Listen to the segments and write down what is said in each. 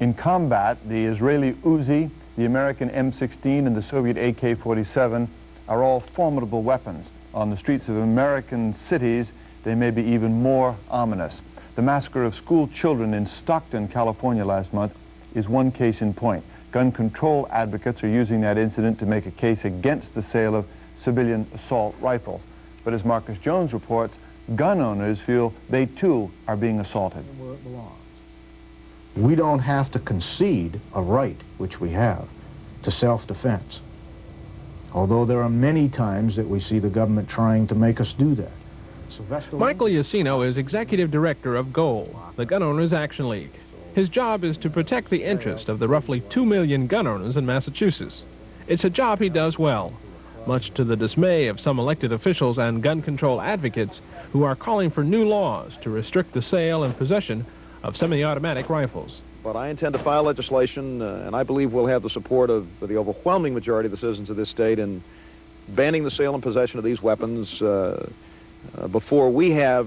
In combat, the Israeli Uzi, the American M16, and the Soviet AK-47 are all formidable weapons. On the streets of American cities, they may be even more ominous. The massacre of school children in Stockton, California last month is one case in point. Gun control advocates are using that incident to make a case against the sale of civilian assault rifles. But as Marcus Jones reports, gun owners feel they too are being assaulted. We don't have to concede a right, which we have, to self-defense. Although there are many times that we see the government trying to make us do that. Michael Yacino is executive director of GOAL, the Gun Owners Action League. His job is to protect the interest of the roughly 2 million gun owners in Massachusetts. It's a job he does well, much to the dismay of some elected officials and gun control advocates who are calling for new laws to restrict the sale and possession of semi-automatic rifles. But I intend to file legislation, and I believe we'll have the support of the overwhelming majority of the citizens of this state in banning the sale and possession of these weapons before we have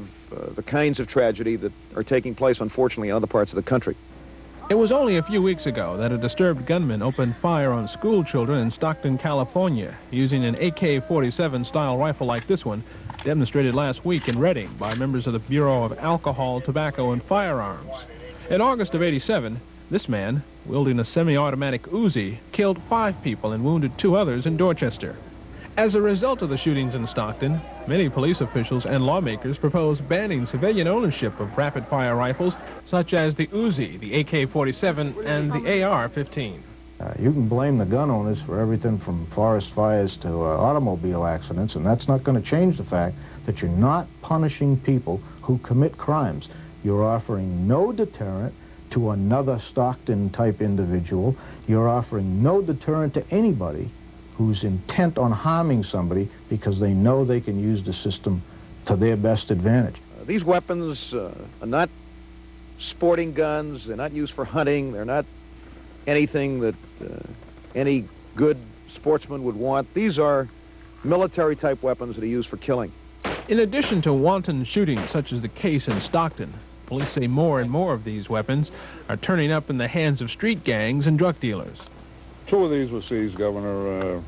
the kinds of tragedy that are taking place, unfortunately, in other parts of the country. It was only a few weeks ago that a disturbed gunman opened fire on school children in Stockton, California, using an AK-47 style rifle like this one, demonstrated last week in Reading by members of the Bureau of Alcohol, Tobacco, and Firearms. In August of '87, this man, wielding a semi-automatic Uzi, killed 5 people and wounded 2 others in Dorchester. As a result of the shootings in Stockton, many police officials and lawmakers propose banning civilian ownership of rapid-fire rifles such as the Uzi, the AK-47, and the AR-15. You can blame the gun owners for everything from forest fires to automobile accidents, and that's not going to change the fact that you're not punishing people who commit crimes. You're offering no deterrent to another Stockton-type individual. You're offering no deterrent to anybody who's intent on harming somebody because they know they can use the system to their best advantage. These weapons are not sporting guns. They're not used for hunting. They're not anything that any good sportsman would want. These are military-type weapons that are used for killing. In addition to wanton shootings such as the case in Stockton, police say more and more of these weapons are turning up in the hands of street gangs and drug dealers. 2 of these were seized, Governor,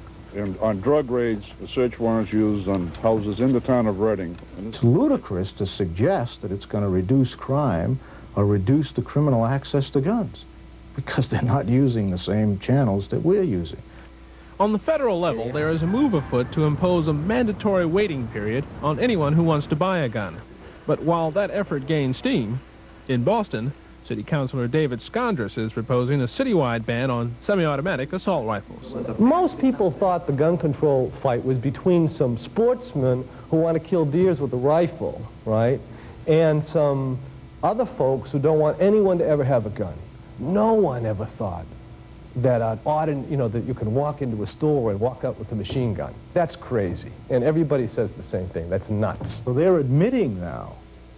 on drug raids, search warrants used on houses in the town of Reading. It's ludicrous to suggest that it's going to reduce crime or reduce the criminal access to guns, because they're not using the same channels that we're using. On the federal level, there is a move afoot to impose a mandatory waiting period on anyone who wants to buy a gun. But while that effort gains steam, in Boston, City Councilor David Scondras is proposing a citywide ban on semi-automatic assault rifles. Most people thought the gun control fight was between some sportsmen who want to kill deers with a rifle, right, and some other folks who don't want anyone to ever have a gun. No one ever thought that that you can walk into a store and walk out with a machine gun. That's crazy. And everybody says the same thing. That's nuts. So they're admitting now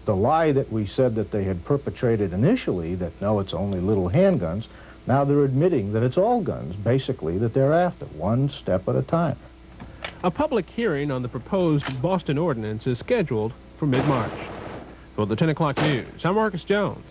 the lie that we said that they had perpetrated initially, that no, it's only little handguns. Now they're admitting that it's all guns, basically, that they're after, one step at a time. A public hearing on the proposed Boston ordinance is scheduled for mid-March. For the 10 o'clock news, I'm Marcus Jones.